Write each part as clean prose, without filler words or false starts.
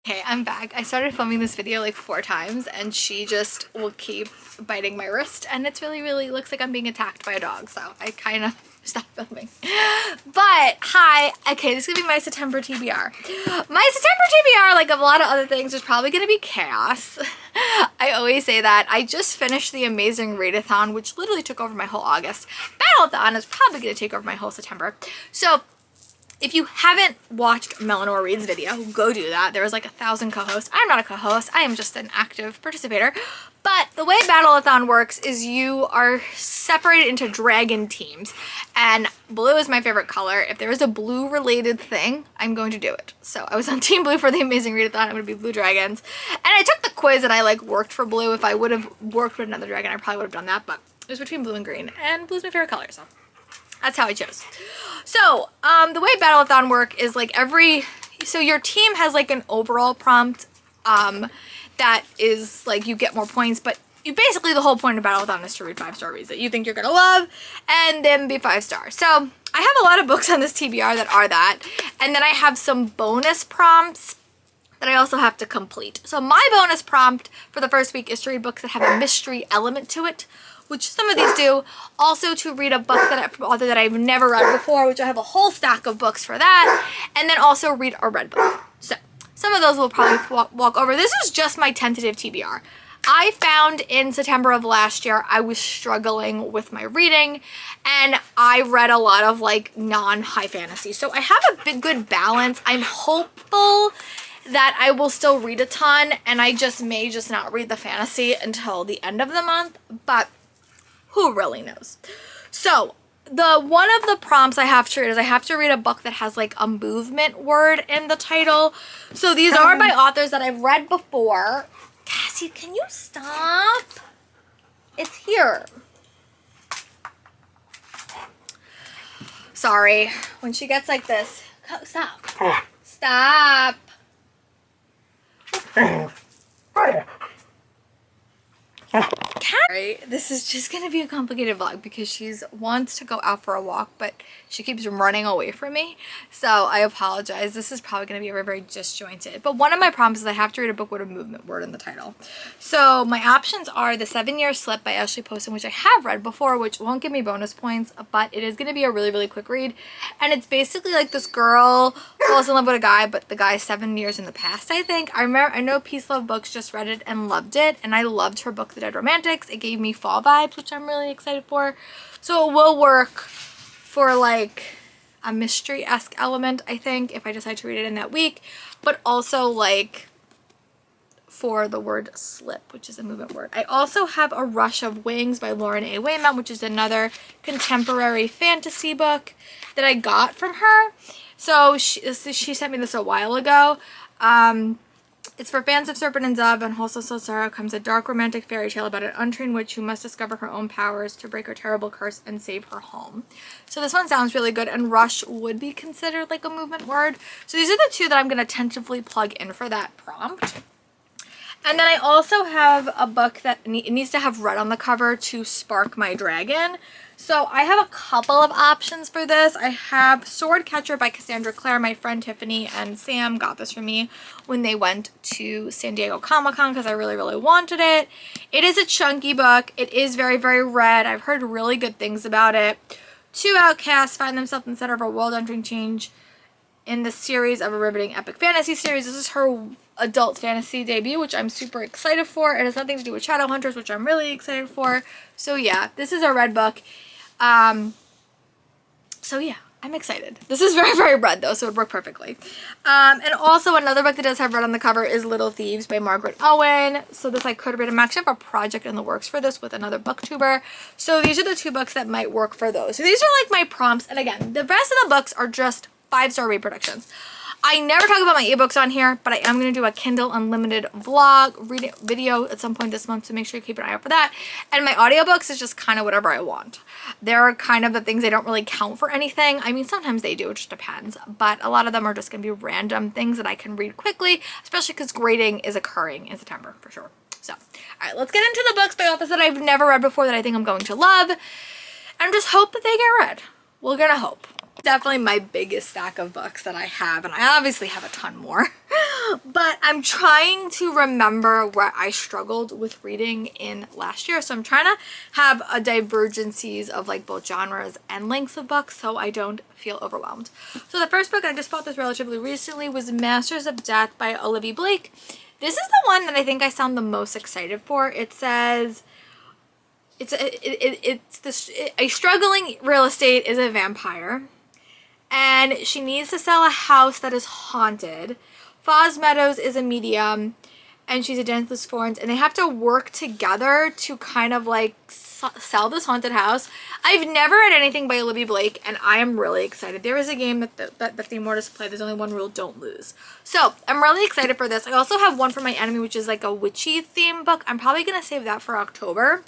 Okay, I'm back. I started filming this video like 4 times and she just will keep biting my wrist and it's really looks like I'm being attacked by a dog, so I kind of stopped filming. But hi, okay, this is gonna be my September TBR. My September TBR, like a lot of other things, is probably gonna be chaos. I always say that. I just finished the amazing readathon, which literally took over my whole August. Battleathon is probably gonna take over my whole September. So if you haven't watched Eleanor Reed's video, go do that. There was like 1,000 co-hosts. I'm not a co-host. I am just an active participator. But the way Battleathon works is you are separated into dragon teams. And blue is my favorite color. If there is a blue related thing, I'm going to do it. So I was on Team Blue for the amazing readathon. I'm going to be Blue Dragons. And I took the quiz and I like worked for blue. If I would have worked with another dragon, I probably would have done that. But it was between blue and green. And blue's my favorite color, so that's how I chose. So, the way Battleathon work is like so your team has like an overall prompt, that is like you get more points, but you basically the whole point of Battleathon is to read 5 stories that you think you're gonna love and then be 5 stars. So I have a lot of books on this TBR that are that, and then I have some bonus prompts that I also have to complete. So my bonus prompt for the first week is to read books that have a mystery element to it, which some of these do. Also to read a book from author that I've never read before, which I have a whole stack of books for that. And then also read a red book. So some of those we'll probably walk over. This is just my tentative TBR. I found in September of last year, I was struggling with my reading and I read a lot of like non-high fantasy. So I have a good balance. I'm hopeful that I will still read a ton and I may just not read the fantasy until the end of the month, but who really knows? So one of the prompts I have to read is I have to read a book that has like a movement word in the title. So these are by authors that I've read before. Cassie, can you stop? It's here. Sorry, when she gets like this, stop. Stop. Right, this is just gonna be a complicated vlog because she wants to go out for a walk, but she keeps running away from me. So I apologize. This is probably gonna be very disjointed. But one of my prompts is I have to read a book with a movement word in the title. So my options are The 7-Year Slip by Ashley Poston, which I have read before, which won't give me bonus points, but it is gonna be a really quick read. And it's basically like this girl falls in love with a guy, but the guy's 7 years in the past, I think. I know Peace Love Books just read it and loved it, and I loved her book, The Dead Romantics. It gave me fall vibes, which I'm really excited for. So it will work for like a mystery-esque element, I think, if I decide to read it in that week, but also like for the word slip, which is a movement word. I also have A Rush of Wings by Lauren A. Waymouth, which is another contemporary fantasy book that I got from her. So she sent me this a while ago. It's for fans of Serpent and Dove, and also Sorrow comes a dark romantic fairy tale about an untrained witch who must discover her own powers to break her terrible curse and save her home. So this one sounds really good, and rush would be considered like a movement word. So these are the 2 that I'm going to tentatively plug in for that prompt. And then I also have a book that it needs to have red on the cover to spark my dragon. So I have a couple of options for this. I have Sword Catcher by Cassandra Clare. My friend Tiffany and Sam got this for me when they went to San Diego Comic-Con because I really wanted it. It is a chunky book. It is very red. I've heard really good things about it. 2 outcasts find themselves in the center of a world-ending change in the series of a riveting epic fantasy series. This is her adult fantasy debut, which I'm super excited for. It has nothing to do with Shadowhunters, which I'm really excited for. So yeah, this is a red book. So yeah, I'm excited. This is very red though, so it would work perfectly. And also another book that does have red on the cover is Little Thieves by Margaret Owen. So this I could read. I actually have a project in the works for this with another booktuber. So these are the 2 books that might work for those. So these are like my prompts. And again, the rest of the books are just 5-star reproductions. I never talk about my ebooks on here, but I am going to do a Kindle Unlimited vlog reading video at some point this month, so make sure you keep an eye out for that. And my audiobooks is just kind of whatever I want. They're kind of the things they don't really count for anything. I mean, sometimes they do, it just depends. But a lot of them are just going to be random things that I can read quickly, especially because grading is occurring in September for sure. So, alright, let's get into the books by authors that I've never read before that I think I'm going to love. And just hope that they get read. We're going to hope. Definitely my biggest stack of books that I have, and I obviously have a ton more. But I'm trying to remember what I struggled with reading in last year. So I'm trying to have a divergencies of like both genres and lengths of books so I don't feel overwhelmed. So the first book, I just bought this relatively recently, was Masters of Death by Olivia Blake. This is the one that I think I sound the most excited for. It says a struggling real estate is a vampire, and she needs to sell a house that is haunted. Foz Meadows is a medium, and she's a dentist foreign, and they have to work together to kind of like sell this haunted house. I've never read anything by Olivia Blake, and I am really excited. There is a game that the Immortals play. There's only one rule: don't lose. So I'm really excited for this. I also have one for my enemy, which is like a witchy theme book. I'm probably gonna save that for October.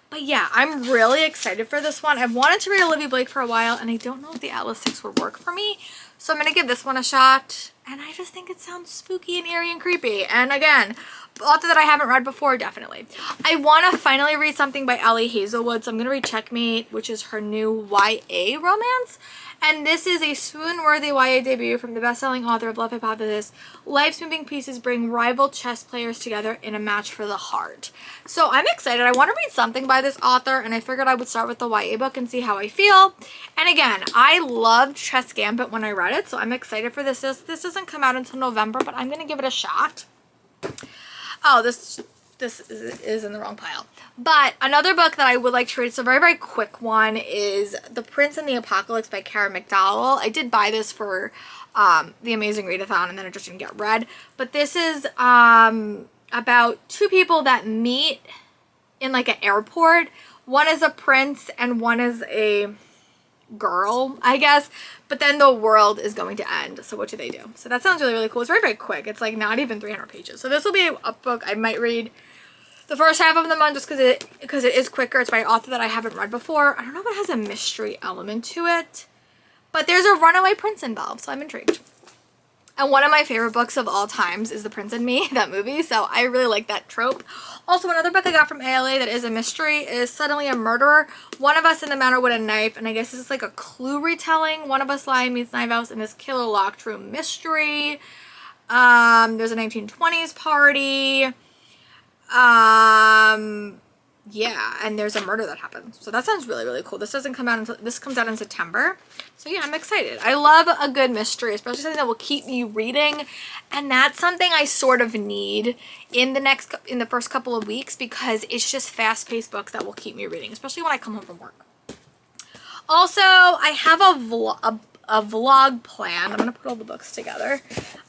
But yeah, I'm really excited for this one. I've wanted to read Olivia Blake for a while, and I don't know if the Atlas 6 would work for me. So I'm going to give this one a shot. And I just think it sounds spooky and eerie and creepy. And again, author that I haven't read before, definitely. I want to finally read something by Ellie Hazelwood. So I'm going to read Checkmate, which is her new YA romance. And this is a swoon-worthy YA debut from the best-selling author of Love Hypothesis. Life's moving pieces bring rival chess players together in a match for the heart. So I'm excited. I want to read something by this author, and I figured I would start with the YA book and see how I feel. And again, I loved Chess Gambit when I read it, so I'm excited for this. This doesn't come out until November, but I'm going to give it a shot. Oh, this is in the wrong pile. But another book that I would like to read, it's a very, very quick one, is The Prince and the Apocalypse by Kara McDowell. I did buy this for the Amazing Readathon, and then it just didn't get read. But this is about two people that meet in like an airport. One is a prince and one is a girl, I guess. But then the world is going to end. So what do they do? So that sounds really, really cool. It's very, very quick. It's like not even 300 pages. So this will be a book I might read the first half of the month just because it is quicker. It's by an author that I haven't read before. I don't know if it has a mystery element to it, but there's a runaway prince involved, so I'm intrigued. And one of my favorite books of all times is The Prince and Me, that movie, so I really like that trope. Also, another book I got from ALA that is a mystery is Suddenly a Murderer. One of us in the manor with a knife, and I guess this is like a clue retelling. One of us lying meets Knife House in this killer locked room mystery. There's a 1920s party. Yeah, and there's a murder that happens. So that sounds really, really cool. This doesn't come out until, this comes out in September. So yeah, I'm excited. I love a good mystery, especially something that will keep me reading. And that's something I sort of need in the first couple of weeks, because it's just fast-paced books that will keep me reading, especially when I come home from work. Also, I have a vlog planned. I'm going to put all the books together.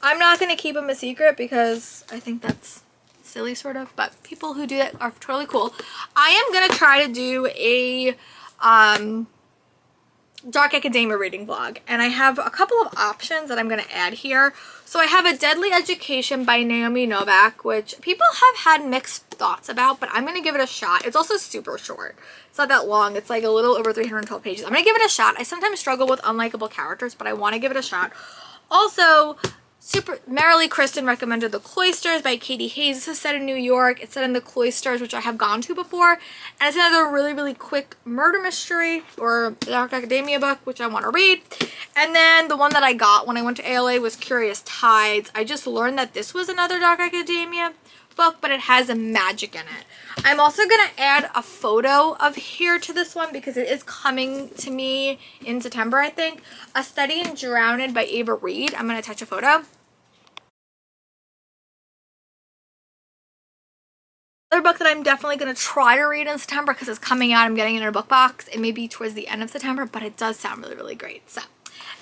I'm not going to keep them a secret because I think that's silly, sort of, but people who do that are totally cool. I am gonna try to do a dark academia reading vlog, and I have a couple of options that I'm gonna add here. So I have A Deadly Education by Naomi Novak, which people have had mixed thoughts about, but I'm gonna give it a shot. It's also super short. It's not that long. It's like a little over 312 pages. I'm gonna give it a shot. I sometimes struggle with unlikable characters, but I want to give it a shot. Also, Merrily Kristen recommended The Cloisters by Katie Hayes. This is set in New York. It's set in the cloisters, which I have gone to before. And it's another really, really quick murder mystery or dark academia book, which I want to read. And then the one that I got when I went to ALA was Curious Tides. I just learned that this was another dark academia book, but it has a magic in it. I'm also going to add a photo of here to this one because it is coming to me in September, I think. A Study in Drowned by Ava Reed. I'm going to attach a photo. Another book that I'm definitely going to try to read in September because it's coming out. I'm getting it in a book box. It may be towards the end of September, but it does sound really, really great. So,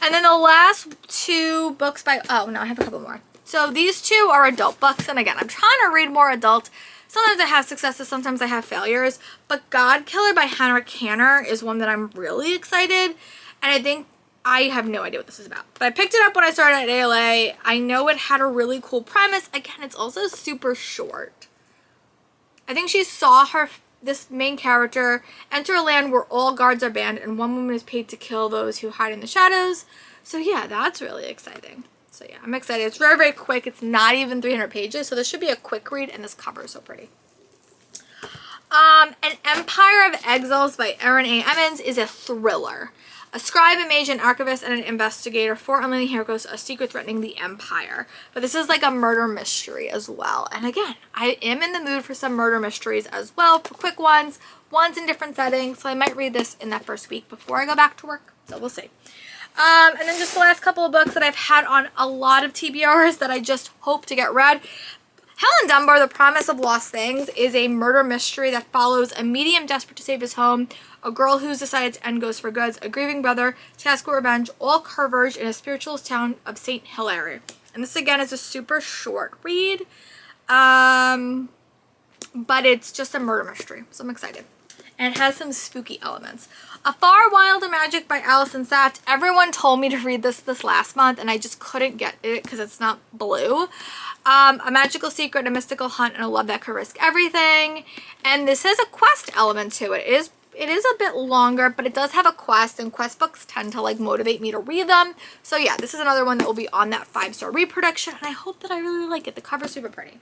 and then the last two books by, oh no, I have a couple more. So these two are adult books, and again, I'm trying to read more adult. Sometimes I have successes, sometimes I have failures, but God Killer by Hannah Canner is one that I'm really excited, and I think I have no idea what this is about. But I picked it up when I started at ALA. I know it had a really cool premise. Again, it's also super short. I think she saw this main character enter a land where all guards are banned and one woman is paid to kill those who hide in the shadows. So yeah, that's really exciting. So yeah, I'm excited. It's very, very quick. It's not even 300 pages, so this should be a quick read, and this cover is so pretty. An Empire of Exiles by Erin A. Emmons is a thriller. A scribe, a mage, an archivist, and an investigator, 4 unlikely heroes, a secret threatening the Empire. But this is like a murder mystery as well. And again, I am in the mood for some murder mysteries as well, for quick ones in different settings. So I might read this in that first week before I go back to work. So we'll see. And then just the last couple of books that I've had on a lot of TBRs that I just hope to get read. Helen Dunbar, The Promise of Lost Things, is a murder mystery that follows a medium desperate to save his home, a girl who's decided to end ghosts for goods, a grieving brother, task with revenge, all converge in a spiritualist town of St. Hilary. And this again is a super short read, but it's just a murder mystery, so I'm excited. And it has some spooky elements. A Far Wilder Magic by Alison Saft. Everyone told me to read this last month, and I just couldn't get it because it's not blue. A magical secret, a mystical hunt, and a love that could risk everything. And this has a quest element to it. It is a bit longer, but it does have a quest, and quest books tend to like motivate me to read them. So yeah, this is another one that will be on that 5-star reproduction, and I hope that I really like it. The cover's super pretty.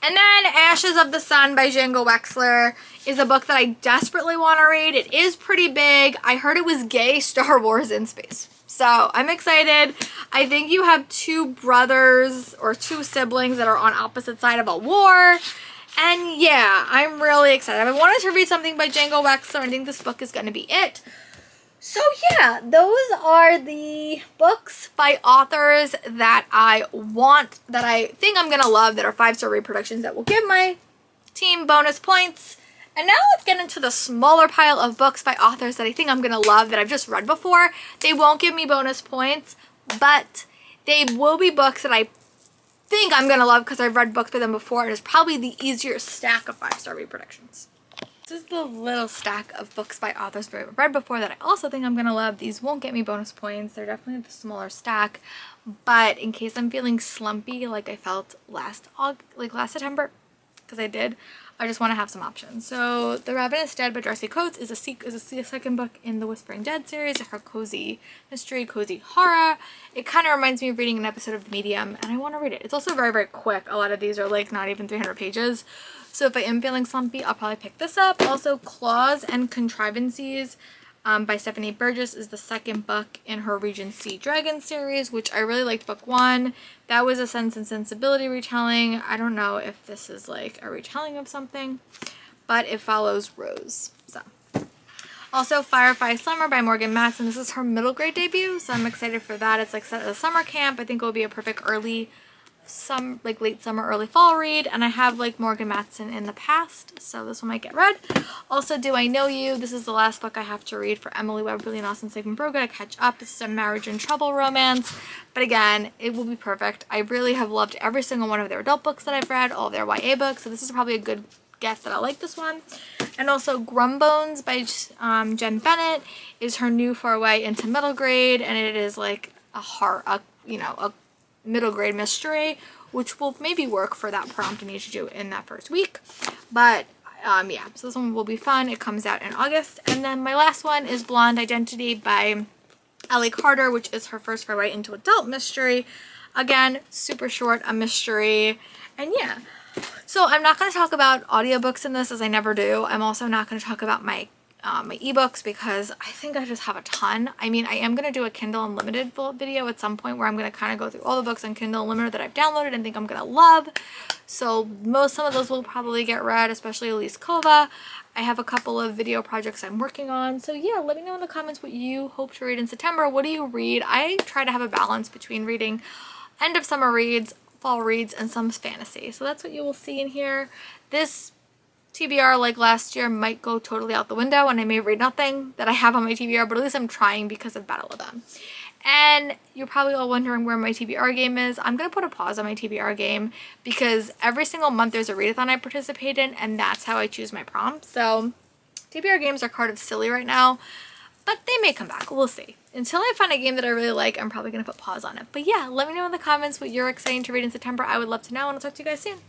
And then Ashes of the Sun by Django Wexler is a book that I desperately want to read. It is pretty big. I heard it was gay Star Wars in space. So I'm excited. I think you have 2 brothers or 2 siblings that are on opposite side of a war. And yeah, I'm really excited. I wanted to read something by Django Wexler. I think this book is going to be it. So yeah, those are the books by authors that I want, that I think I'm going to love, that are 5-star reproductions that will give my team bonus points. And now let's get into the smaller pile of books by authors that I think I'm going to love, that I've just read before. They won't give me bonus points, but they will be books that I think I'm going to love because I've read books by them before, and it's probably the easier stack of 5-star reproductions. This is the little stack of books by authors that I've read before that I also think I'm going to love. These won't get me bonus points. They're definitely the smaller stack. But in case I'm feeling slumpy like I felt last September, because I did, I just want to have some options. So The Raven is Dead by Darcy Coates is a second book in the Whispering Dead series, her cozy mystery, cozy horror. It kind of reminds me of reading an episode of The Medium, and I want to read it. It's also very, very quick. A lot of these are like not even 300 pages. So if I am feeling slumpy, I'll probably pick this up. Also, Claws and Contrivances by Stephanie Burgess is the second book in her Regency Dragon series, which I really liked book 1. That was a Sense and Sensibility retelling. I don't know if this is like a retelling of something, but it follows Rose. So also Firefly Summer by Morgan Matson. This is her middle grade debut, so I'm excited for that. It's like set at a summer camp. I think it will be a perfect late summer, early fall read, and I have like Morgan Matson in the past, so this one might get read. Also, Do I Know You? This is the last book I have to read for Emily Webb, Billy and Austin Sigmund Broga to catch up. This is a marriage and trouble romance, but again, it will be perfect. I really have loved every single one of their adult books that I've read, all of their YA books, so this is probably a good guess that I like this one. And also Grumbones by Jen Bennett is her new foray into middle grade, and it is like a middle grade mystery, which will maybe work for that prompt I need to do in that first week. But yeah, so this one will be fun. It comes out in August. And then my last one is Blonde Identity by Ellie Carter, which is her first foray into adult mystery. Again, super short, a mystery. And yeah, so I'm not going to talk about audiobooks in this, as I never do. I'm also not going to talk about my ebooks because I think I just have a ton. I mean, I am going to do a Kindle Unlimited video at some point where I'm going to kind of go through all the books on Kindle Unlimited that I've downloaded and think I'm going to love. So some of those will probably get read, especially Elise Kova. I have a couple of video projects I'm working on. So yeah, let me know in the comments what you hope to read in September. What do you read? I try to have a balance between reading end of summer reads, fall reads, and some fantasy. So that's what you will see in here. This TBR, like last year, might go totally out the window and I may read nothing that I have on my TBR, but at least I'm trying because of Battelathon. And you're probably all wondering where my TBR game is. I'm going to put a pause on my TBR game because every single month there's a readathon I participate in, and that's how I choose my prompts. So TBR games are kind of silly right now, but they may come back. We'll see. Until I find a game that I really like, I'm probably going to put pause on it. But yeah, let me know in the comments what you're excited to read in September. I would love to know, and I'll talk to you guys soon.